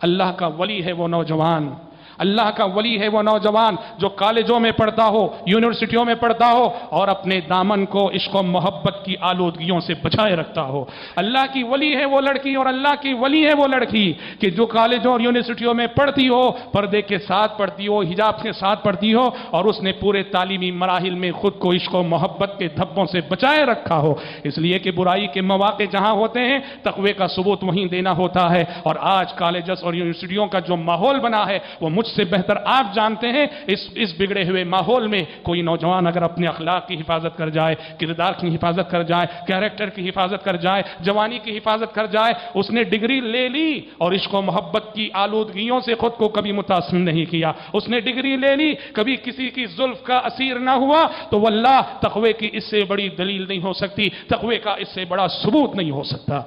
اللہ کا ولی ہے وہ نوجوان، اللہ کا ولی ہے وہ نوجوان جو کالجوں میں پڑھتا ہو، یونیورسٹیوں میں پڑھتا ہو اور اپنے دامن کو عشق و محبت کی آلودگیوں سے بچائے رکھتا ہو۔ اللہ کی ولی ہے وہ لڑکی اور اللہ کی ولی ہے وہ لڑکی کہ جو کالجوں اور یونیورسٹیوں میں پڑھتی ہو، پردے کے ساتھ پڑھتی ہو، حجاب کے ساتھ پڑھتی ہو، اور اس نے پورے تعلیمی مراحل میں خود کو عشق و محبت کے دھبوں سے بچائے رکھا ہو، اس لیے کہ برائی کے مواقع جہاں ہوتے ہیں تقوی کا ثبوت وہیں دینا ہوتا ہے۔ اور آج کالجز اور یونیورسٹیوں کا جو ماحول بنا ہے وہ مجھ سے بہتر آپ جانتے ہیں۔ اس بگڑے ہوئے ماحول میں کوئی نوجوان اگر اپنے اخلاق کی حفاظت کر جائے، کردار کی حفاظت کر جائے، کیریکٹر کی حفاظت کر جائے، جوانی کی حفاظت کر جائے، اس نے ڈگری لے لی اور عشق و محبت کی آلودگیوں سے خود کو کبھی متاثر نہیں کیا، اس نے ڈگری لے لی، کبھی کسی کی زلف کا اسیر نہ ہوا، تو واللہ تقوی کی اس سے بڑی دلیل نہیں ہو سکتی، تقوی کا اس سے بڑا ثبوت نہیں ہو سکتا۔